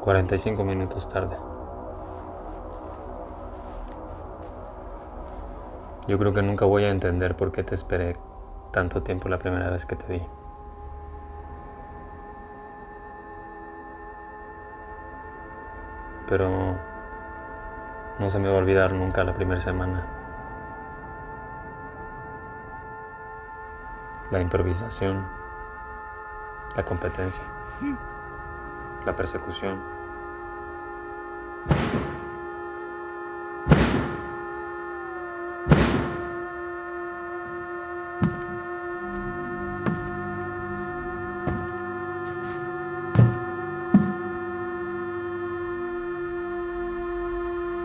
45 minutos tarde. Yo creo que nunca voy a entender por qué te esperé tanto tiempo la primera vez que te vi. Pero no se me va a olvidar nunca la primera semana. La improvisación, la competencia, la persecución.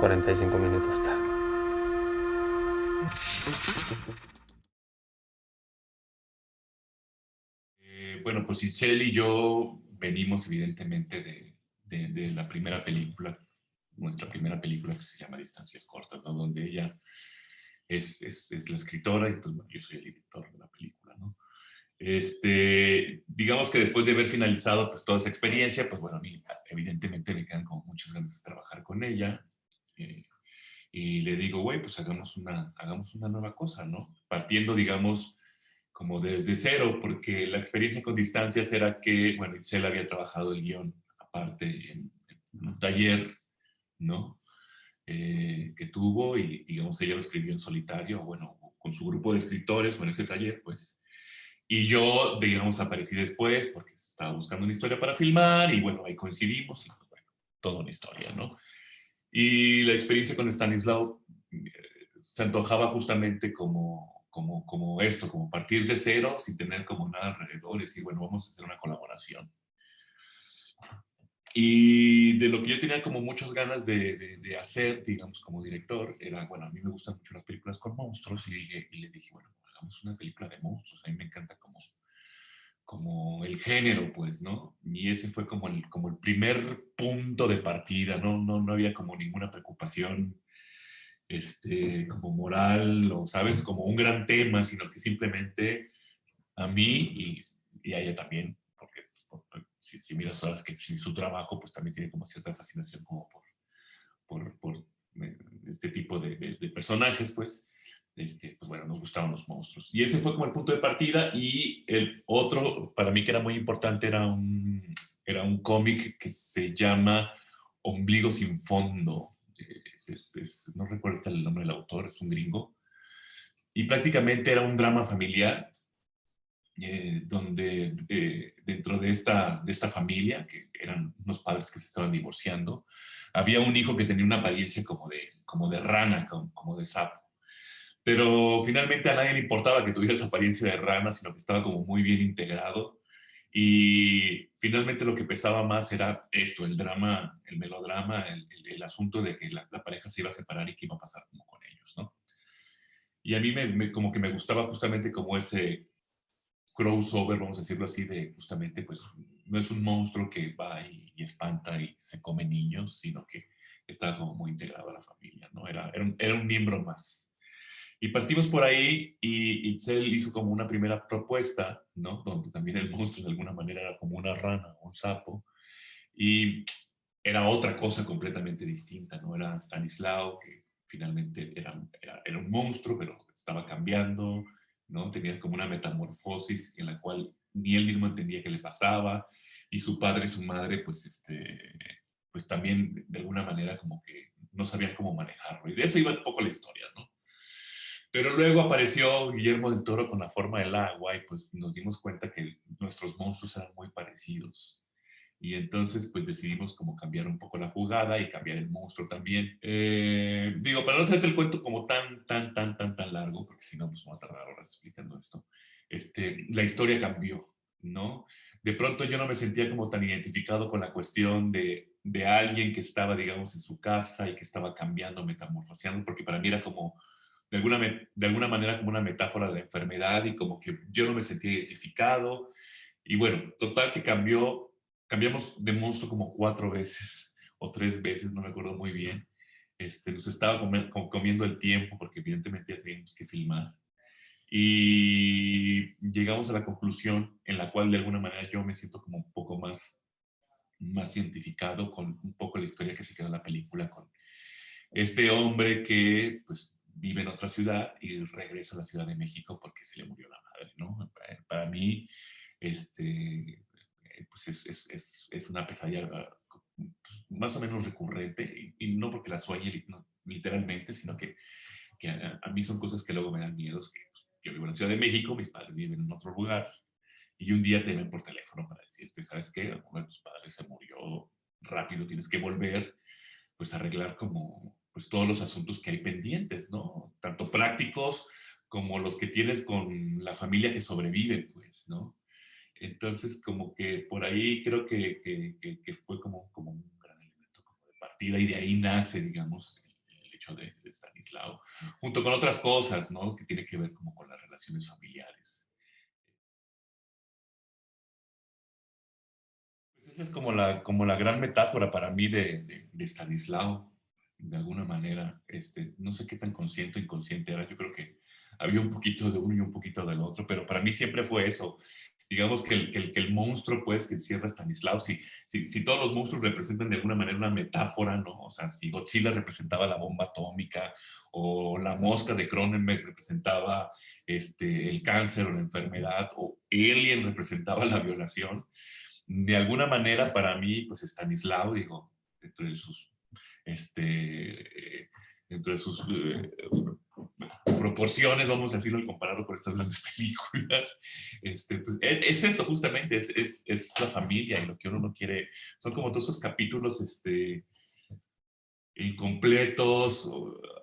...45 minutos tarde. Bueno, pues Itzel y yo venimos evidentemente de la primera película, nuestra primera película que se llama Distancias Cortas, ¿no? Donde ella es la escritora y pues bueno, yo soy el director de la película, ¿no? Digamos que después de haber finalizado pues toda esa experiencia, pues bueno, a mí evidentemente me quedan como muchas ganas de trabajar con ella. eh, y le digo, güey, pues hagamos una nueva cosa, ¿no? Partiendo, digamos, como desde cero, porque la experiencia con distancias era que, bueno, Itzel había trabajado el guión aparte en un taller, ¿no? Que tuvo y, digamos, ella lo escribió en solitario, bueno, con su grupo de escritores, o en ese taller, pues. Y yo, digamos, aparecí después porque estaba buscando una historia para filmar y, bueno, ahí coincidimos y, pues, bueno, toda una historia, ¿no? Y la experiencia con Stanislao se antojaba justamente como esto, como partir de cero sin tener como nada alrededor y decir, bueno, vamos a hacer una colaboración. Y de lo que yo tenía como muchas ganas de hacer, digamos, como director, era, bueno, a mí me gustan mucho las películas con monstruos y le dije, bueno, hagamos una película de monstruos, a mí me encanta como el género, pues, ¿no? Y ese fue como el primer punto de partida, no había como ninguna preocupación como moral o, ¿sabes? Como un gran tema, sino que simplemente a mí y a ella también, porque si miras ahora que si su trabajo, pues también tiene como cierta fascinación como por este tipo de personajes, pues, pues bueno, nos gustaban los monstruos. Y ese fue como el punto de partida y el otro, para mí que era muy importante, era un cómic que se llama Ombligo sin fondo. No recuerdo el nombre del autor, es un gringo. Y prácticamente era un drama familiar donde dentro de esta familia, que eran unos padres que se estaban divorciando, había un hijo que tenía una apariencia como de rana, como de sapo. Pero finalmente a nadie le importaba que tuviera esa apariencia de rana, sino que estaba como muy bien integrado. Y finalmente lo que pesaba más era esto, el drama, el melodrama, el asunto de que la pareja se iba a separar y qué iba a pasar como con ellos, ¿no? Y a mí como que me gustaba justamente como ese crossover, vamos a decirlo así, de justamente, pues, no es un monstruo que va y espanta y se come niños, sino que estaba como muy integrado a la familia, ¿no? Era un miembro más. Y partimos por ahí y Itzel hizo como una primera propuesta, ¿no? Donde también el monstruo de alguna manera era como una rana o un sapo. Y era otra cosa completamente distinta, ¿no? Era Stanislao, que finalmente era un monstruo, pero estaba cambiando, ¿no? Tenía como una metamorfosis en la cual ni él mismo entendía qué le pasaba, y su padre y su madre, pues también de alguna manera como que no sabían cómo manejarlo. Y de eso iba un poco la historia, ¿no? Pero luego apareció Guillermo del Toro con La forma del agua y pues nos dimos cuenta que nuestros monstruos eran muy parecidos. Y entonces, pues decidimos como cambiar un poco la jugada y cambiar el monstruo también. Digo, para no hacerte el cuento como tan largo, porque si no, pues vamos a tardar horas explicando esto. La historia cambió, ¿no? De pronto yo no me sentía como tan identificado con la cuestión de alguien que estaba, digamos, en su casa y que estaba cambiando, metamorfoseando, porque para mí era como, de alguna manera, como una metáfora de la enfermedad y como que yo no me sentía identificado. Y bueno, total que cambiamos de monstruo como 4 veces o 3 veces, no me acuerdo muy bien. Nos estaba comiendo el tiempo porque evidentemente ya teníamos que filmar. Y llegamos a la conclusión en la cual de alguna manera yo me siento como un poco más más identificado con un poco la historia que se quedó en la película, con este hombre que pues vive en otra ciudad y regresa a la Ciudad de México porque se le murió la madre, ¿no? Para mí, pues es una pesadilla más o menos recurrente, y no porque la sueñe no, literalmente, sino que a mí son cosas que luego me dan miedos. Que, pues, yo vivo en la Ciudad de México, mis padres viven en otro lugar, y un día te ven por teléfono para decirte, ¿sabes qué? Uno de tus padres se murió, rápido tienes que volver, pues arreglar como pues todos los asuntos que hay pendientes, ¿no? Tanto prácticos como los que tienes con la familia que sobrevive, pues, ¿no? Entonces, como que por ahí creo que fue como un gran elemento como de partida, y de ahí nace, digamos, el hecho de Stanislao, junto con otras cosas, ¿no? Que tiene que ver como con las relaciones familiares. Pues esa es como la gran metáfora para mí de Stanislao, de alguna manera. No sé qué tan consciente o inconsciente era. Yo creo que había un poquito de uno y un poquito del otro, pero para mí siempre fue eso. Digamos que el monstruo, pues, que encierra Stanislao, si todos los monstruos representan de alguna manera una metáfora, ¿no? O sea, si Godzilla representaba la bomba atómica, o la mosca de Cronenberg representaba el cáncer o la enfermedad, o Alien representaba la violación, de alguna manera para mí, pues Stanislao, digo, dentro de sus, este, dentro de sus proporciones, vamos a decirlo, al compararlo con estas grandes películas, pues, es eso justamente, es la familia y lo que uno no quiere, son como todos esos capítulos, incompletos,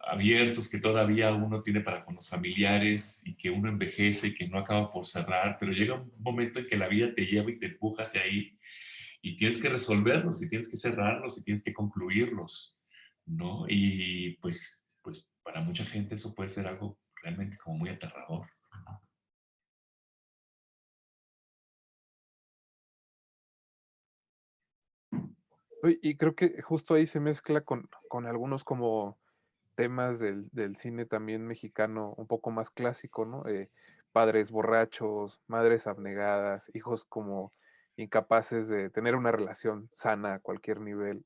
abiertos, que todavía uno tiene para con los familiares, y que uno envejece y que no acaba por cerrar, pero llega un momento en que la vida te lleva y te empuja hacia ahí, y tienes que resolverlos, y tienes que cerrarlos, y tienes que concluirlos, ¿no? Y pues para mucha gente eso puede ser algo realmente como muy aterrador. Oye, y creo que justo ahí se mezcla con algunos como temas del cine también mexicano un poco más clásico, ¿no? Padres borrachos, madres abnegadas, hijos como incapaces de tener una relación sana a cualquier nivel,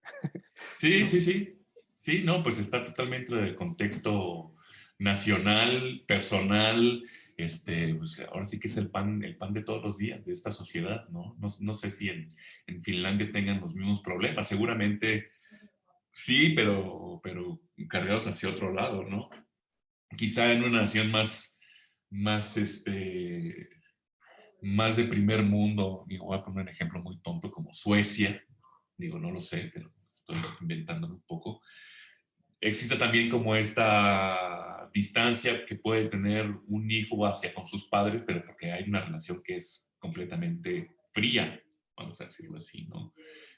Sí, ¿no? sí, sí. Sí, no, pues está totalmente en el contexto nacional, personal, pues ahora sí que es el pan de todos los días de esta sociedad, ¿no? No sé si en Finlandia tengan los mismos problemas, seguramente sí, pero cargados hacia otro lado, ¿no? Quizá en una nación más, más de primer mundo, digo, voy a poner un ejemplo muy tonto como Suecia, digo, no lo sé, pero estoy inventándolo un poco. Existe también como esta distancia que puede tener un hijo hacia con sus padres, pero porque hay una relación que es completamente fría, vamos a decirlo así, ¿no?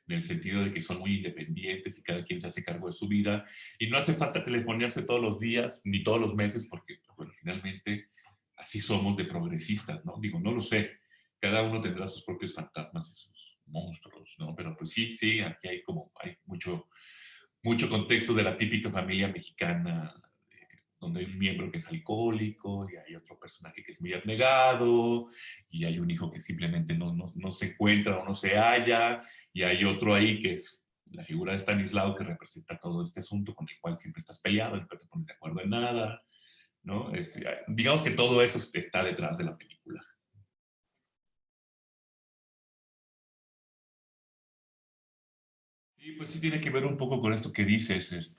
En el sentido de que son muy independientes y cada quien se hace cargo de su vida, y no hace falta telefonearse todos los días ni todos los meses, porque, bueno, finalmente así somos de progresistas, ¿no? Digo, no lo sé, cada uno tendrá sus propios fantasmas y sus monstruos, ¿no? Pero pues sí, sí, aquí hay mucho contexto de la típica familia mexicana, donde hay un miembro que es alcohólico, y hay otro personaje que es muy abnegado, y hay un hijo que simplemente no se encuentra o no se halla, y hay otro ahí que es la figura de Stanislao, que representa todo este asunto con el cual siempre estás peleado, nunca te pones de acuerdo en nada, ¿no? Digamos que todo eso está detrás de la película. Sí, pues sí tiene que ver un poco con esto que dices,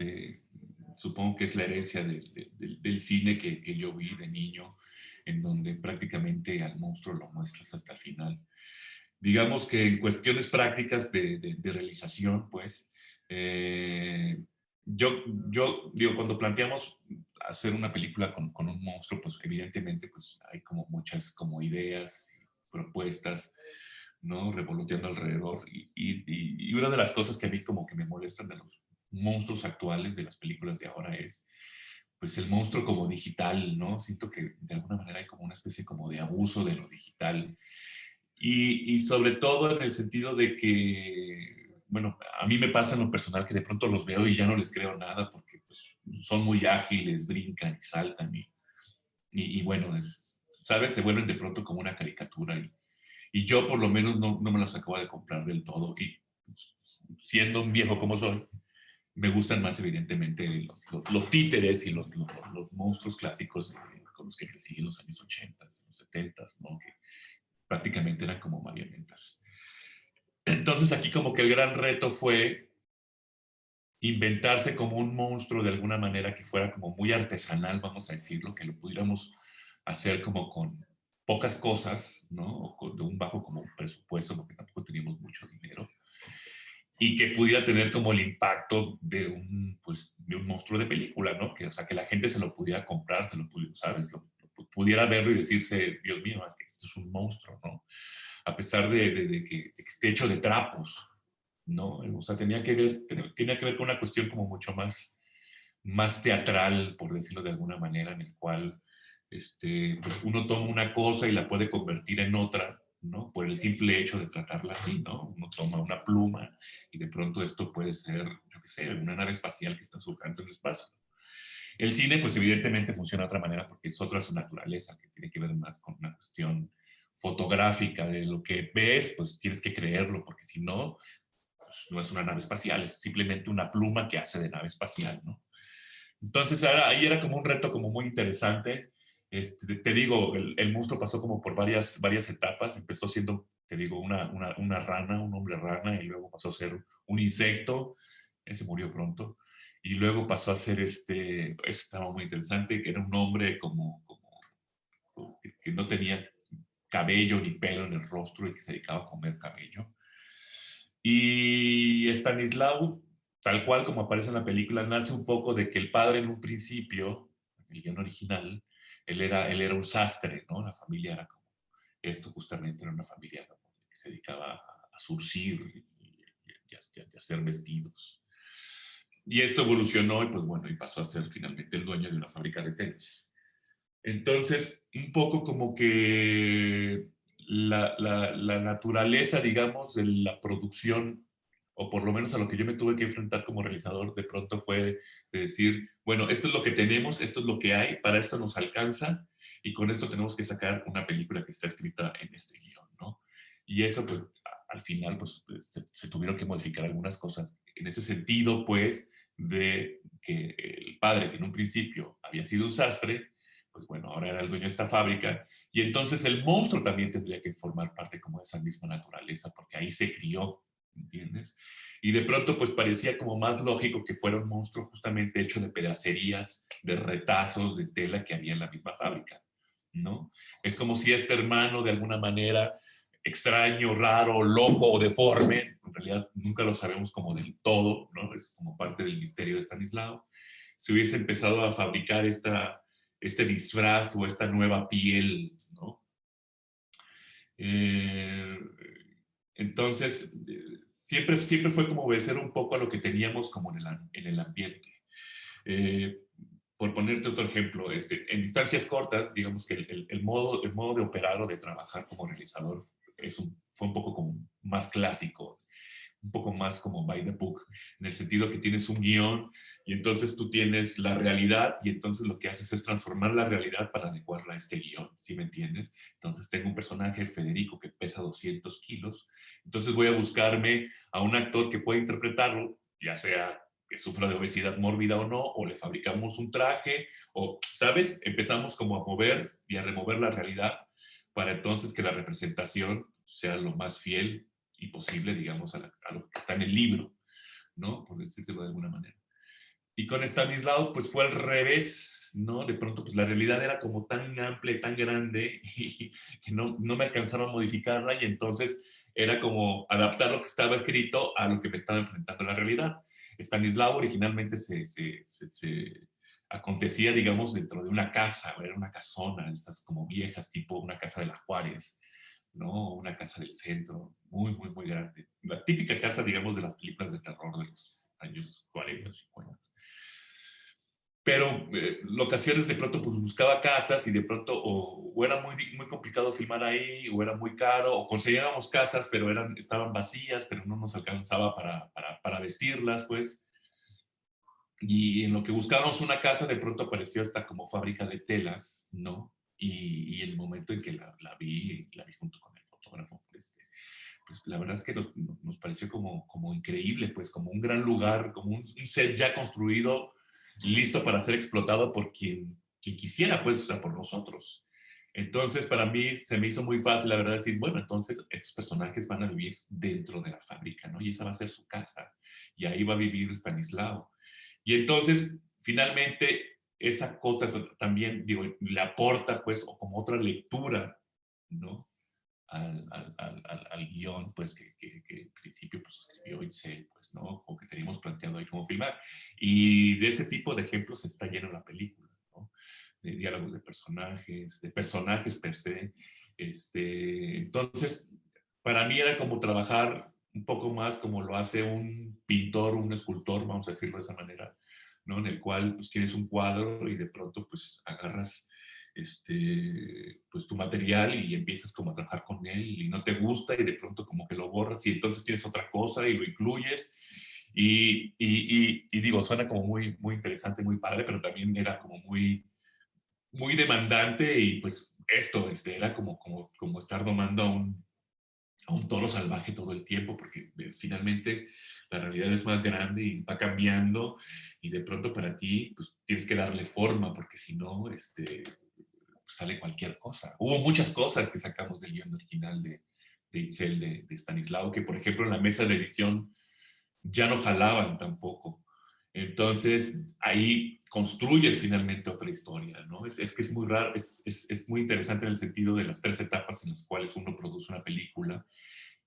supongo que es la herencia del cine que yo vi de niño, en donde prácticamente al monstruo lo muestras hasta el final. Digamos que en cuestiones prácticas de realización, pues, yo digo, cuando planteamos hacer una película con un monstruo, pues evidentemente pues hay como muchas como ideas, propuestas, ¿no? Revoloteando alrededor. Y una de las cosas que a mí como que me molestan de los monstruos actuales de las películas de ahora es, pues, el monstruo como digital, ¿no? Siento que de alguna manera hay como una especie como de abuso de lo digital. Y sobre todo en el sentido de que, bueno, a mí me pasa en lo personal que de pronto los veo y ya no les creo nada, porque pues, son muy ágiles, brincan y saltan, y bueno, ¿sabes? Se vuelven de pronto como una caricatura, y yo por lo menos no me las acabo de comprar del todo. siendo un viejo como soy, me gustan más evidentemente los títeres y los monstruos clásicos con los que crecí en los años 80, en los 70, ¿no? Que prácticamente eran como marionetas. Entonces aquí como que el gran reto fue inventarse como un monstruo de alguna manera que fuera como muy artesanal, vamos a decirlo, que lo pudiéramos hacer como con pocas cosas, ¿no? O de un bajo como presupuesto, porque tampoco teníamos mucho dinero, y que pudiera tener como el impacto de pues, de un monstruo de película, ¿no? Que, o sea, que la gente se lo pudiera comprar, se lo pudiera, ¿sabes? Pudiera verlo y decirse, Dios mío, esto es un monstruo, ¿no? A pesar de que esté hecho de trapos, ¿no? O sea, tenía que ver con una cuestión como mucho más teatral, por decirlo de alguna manera, en el cual pues uno toma una cosa y la puede convertir en otra, ¿no? Por el simple hecho de tratarla así, ¿no? Uno toma una pluma y de pronto esto puede ser, yo qué sé, una nave espacial que está surcando en el espacio. El cine, pues evidentemente funciona de otra manera porque es otra su naturaleza, que tiene que ver más con una cuestión fotográfica de lo que ves, pues tienes que creerlo, porque si no, pues, no es una nave espacial, es simplemente una pluma que hace de nave espacial, ¿no? Entonces ahí era como un reto como muy interesante. Te digo, el monstruo pasó como por varias etapas. Empezó siendo, te digo, una rana, un hombre rana, y luego pasó a ser un insecto. Ese murió pronto. Y luego pasó a ser estaba muy interesante, que era un hombre que no tenía cabello ni pelo en el rostro y que se dedicaba a comer cabello. Y Stanislaw, tal cual como aparece en la película, nace un poco de que el padre en un principio, en el guión original, él era un sastre, ¿no? La familia era como esto, justamente era una familia que se dedicaba a surcir y a hacer vestidos. Y esto evolucionó y pues bueno, y pasó a ser finalmente el dueño de una fábrica de tenis. Entonces, un poco como que la naturaleza, digamos, de la producción, o por lo menos a lo que yo me tuve que enfrentar como realizador, de pronto fue de decir, bueno, esto es lo que tenemos, esto es lo que hay, para esto nos alcanza, y con esto tenemos que sacar una película que está escrita en este guión, ¿no? Y eso, pues, al final, pues, se tuvieron que modificar algunas cosas. En ese sentido, pues, de que el padre, que en un principio había sido un sastre, pues bueno, ahora era el dueño de esta fábrica, y entonces el monstruo también tendría que formar parte como de esa misma naturaleza, porque ahí se crió, ¿entiendes? Y de pronto pues parecía como más lógico que fuera un monstruo justamente hecho de pedacerías, de retazos de tela que había en la misma fábrica, ¿no? Es como si este hermano de alguna manera extraño, raro, loco o deforme, en realidad nunca lo sabemos como del todo, ¿no? Es como parte del misterio de Stanislao, se hubiese empezado a fabricar este disfraz o esta nueva piel, ¿no? Eh, entonces, siempre fue como obedecer un poco a lo que teníamos como en el ambiente. Eh, por ponerte otro ejemplo, en distancias cortas, digamos que el modo de operar o de trabajar como realizador fue un poco como más clásico, un poco más como by the book, en el sentido que tienes un guión y entonces tú tienes la realidad y entonces lo que haces es transformar la realidad para adecuarla a este guión, ¿sí me entiendes? Entonces tengo un personaje, Federico, que pesa 200 kilos, entonces voy a buscarme a un actor que pueda interpretarlo, ya sea que sufra de obesidad mórbida o no, o le fabricamos un traje, o, ¿sabes? Empezamos como a mover y a remover la realidad para entonces que la representación sea lo más fiel y posible, digamos, a lo que está en el libro, ¿no? Por decirlo de alguna manera. Y con Stanislao, pues fue al revés, ¿no? De pronto, pues la realidad era como tan amplia, tan grande, y que no me alcanzaba a modificarla, y entonces era como adaptar lo que estaba escrito a lo que me estaba enfrentando la realidad. Stanislao originalmente se acontecía, digamos, dentro de una casa, era una casona, estas como viejas, tipo una casa de la Juárez, ¿no? Una casa del centro, muy, muy, muy grande. La típica casa, digamos, de las películas de terror de los años 40, 50. Pero locaciones de pronto pues buscaba casas y de pronto o era muy complicado filmar ahí, o era muy caro, o conseguíamos casas, pero estaban vacías, pero no nos alcanzaba para vestirlas, pues. Y en lo que buscábamos una casa, de pronto apareció esta como fábrica de telas, ¿no? Y el momento en que la vi junto con el fotógrafo, pues la verdad es que nos pareció como increíble, pues como un gran lugar, como un set ya construido, listo para ser explotado por quien quisiera, pues, o sea, por nosotros. Entonces, para mí se me hizo muy fácil, la verdad, decir, bueno, entonces estos personajes van a vivir dentro de la fábrica, ¿no? Y esa va a ser su casa. Y ahí va a vivir Stanislao. Y entonces, finalmente, esa cosa también, digo, le aporta, pues, o como otra lectura, ¿no? Al guión, pues, que en principio, pues, escribió Itzel, pues, ¿no? O que teníamos planteado ahí cómo filmar. Y de ese tipo de ejemplos está lleno la película, ¿no? De diálogos de personajes per se. Entonces, para mí era como trabajar un poco más como lo hace un pintor, un escultor, vamos a decirlo de esa manera, ¿no? En el cual pues tienes un cuadro y de pronto pues agarras pues tu material y empiezas como a trabajar con él y no te gusta y de pronto como que lo borras y entonces tienes otra cosa y lo incluyes y digo, suena como muy, muy interesante, muy padre, pero también era como muy, muy demandante y pues esto era como estar domando a un toro salvaje todo el tiempo, porque finalmente la realidad es más grande y va cambiando y de pronto para ti pues tienes que darle forma, porque si no, sale cualquier cosa. Hubo muchas cosas que sacamos del guión original de Itzel, de Stanislao, que por ejemplo en la mesa de edición ya no jalaban tampoco. Entonces, ahí construyes finalmente otra historia, ¿no? Es que es muy raro, es muy interesante en el sentido de las tres etapas en las cuales uno produce una película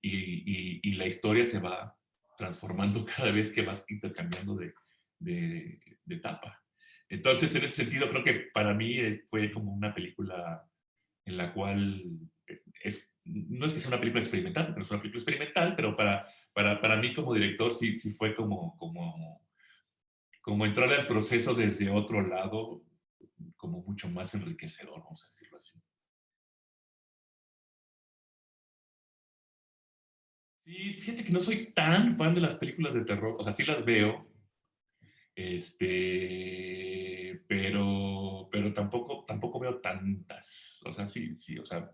y la historia se va transformando cada vez que vas intercambiando de etapa. Entonces, en ese sentido, creo que para mí fue como una película en la cual no es que sea una película experimental, porque no es una película experimental, pero para mí como director sí fue como entrar al proceso desde otro lado, como mucho más enriquecedor, vamos a decirlo así. Sí, fíjate que no soy tan fan de las películas de terror, o sea, sí las veo, pero tampoco veo tantas, o sea, sí, o sea,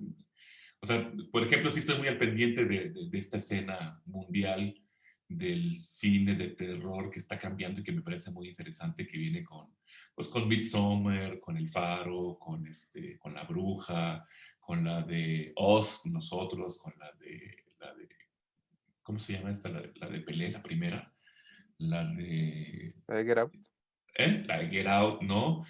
por ejemplo, sí estoy muy al pendiente de esta escena mundial del cine de terror que está cambiando y que me parece muy interesante, que viene con Midsommar, con El Faro, con La Bruja, con la de Oz, nosotros, con la de ¿cómo se llama esta? La de Pelé, la primera, la de Get Out. La de Get Out, ¿no?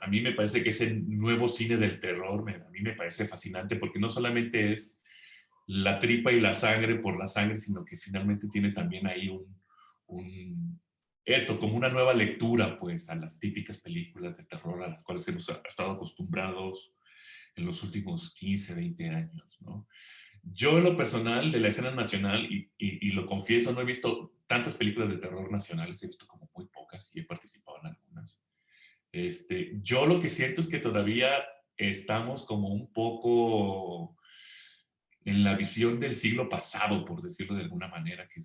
A mí me parece que ese nuevo cine del terror, a mí me parece fascinante porque no solamente es la tripa y la sangre por la sangre, sino que finalmente tiene también ahí esto, como una nueva lectura, pues, a las típicas películas de terror a las cuales hemos estado acostumbrados en los últimos 15, 20 años, ¿no? Yo en lo personal de la escena nacional, y lo confieso, no he visto tantas películas de terror nacionales, he visto como muy pocas y he participado en algunas. Yo lo que siento es que todavía estamos como un poco en la visión del siglo pasado, por decirlo de alguna manera, que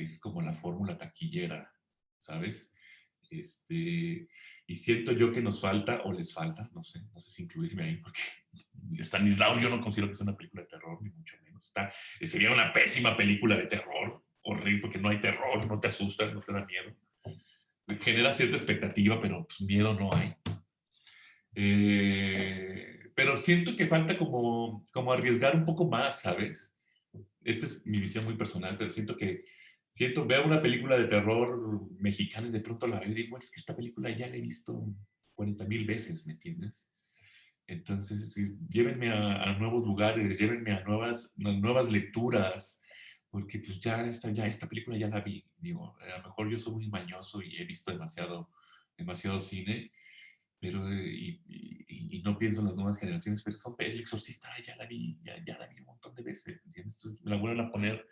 es como la fórmula taquillera, ¿sabes? Y siento yo que nos falta, o les falta, no sé si incluirme ahí, porque Stanislao yo no considero que sea una película de terror, ni mucho menos. Sería una pésima película de terror, horrible, porque no hay terror, no te asusta, no te da miedo. Genera cierta expectativa, pero pues, miedo no hay. Pero siento que falta como arriesgar un poco más, ¿sabes? Esta es mi visión muy personal, pero veo una película de terror mexicana y de pronto la veo y digo, es que esta película ya la he visto 40,000 veces, ¿me entiendes? Entonces, sí, llévenme a nuevos lugares, llévenme a nuevas lecturas, porque pues esta película ya la vi. Digo, a lo mejor yo soy muy mañoso y he visto demasiado cine, pero y no pienso en las nuevas generaciones, pero El Exorcista ya la vi un montón de veces, ¿entiendes? Entonces me la vuelven a poner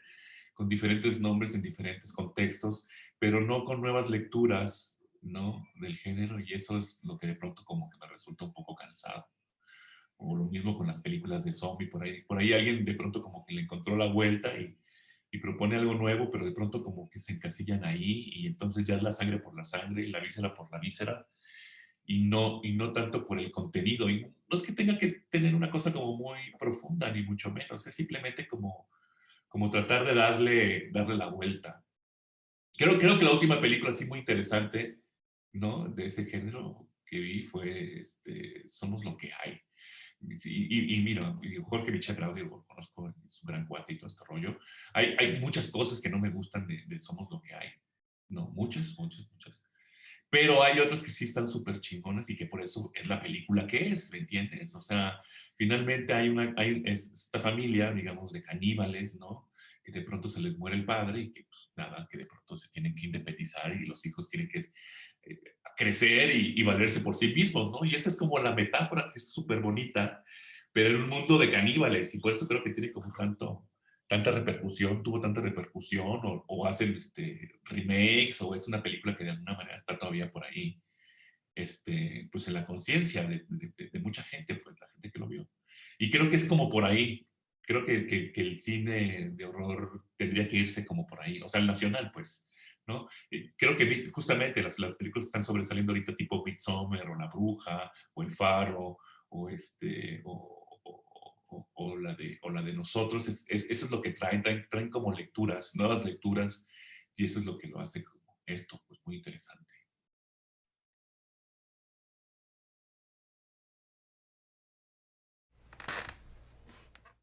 con diferentes nombres en diferentes contextos, pero no con nuevas lecturas, ¿no? Del género, y eso es lo que de pronto como que me resulta un poco cansado. O lo mismo con las películas de zombie, por ahí alguien de pronto como que le encontró la vuelta y propone algo nuevo, pero de pronto como que se encasillan ahí y entonces ya es la sangre por la sangre y la víscera por la víscera y no tanto por el contenido. Y no es que tenga que tener una cosa como muy profunda, ni mucho menos, es simplemente como tratar de darle la vuelta. Creo que la última película así muy interesante, ¿no? De ese género que vi fue Somos lo que hay. Sí, y mira, Jorge Vichagrao, lo conozco, es un gran cuate y todo este rollo. Hay muchas cosas que no me gustan de Somos lo que hay. No, muchas, muchas, muchas. Pero hay otras que sí están súper chingonas y que por eso es la película que es, ¿me entiendes? O sea, finalmente hay esta familia, digamos, de caníbales, ¿no? Que de pronto se les muere el padre y que, pues nada, que de pronto se tienen que independizar y los hijos tienen que crecer y valerse por sí mismos, ¿no? Y esa es como la metáfora que es súper bonita, pero en un mundo de caníbales y por eso creo que tiene como tanta repercusión, tuvo tanta repercusión, o hacen remakes, o es una película que de alguna manera está todavía por ahí, pues en la conciencia de mucha gente, pues la gente que lo vio. Y creo que es como por ahí, creo que el cine de horror tendría que irse como por ahí, o sea, el nacional, pues, ¿no? Creo que justamente las películas están sobresaliendo ahorita tipo Midsommar, o La Bruja, o El Faro, o o la de nosotros, eso es lo que traen como lecturas, nuevas lecturas, y eso es lo que lo hace como esto, pues muy interesante.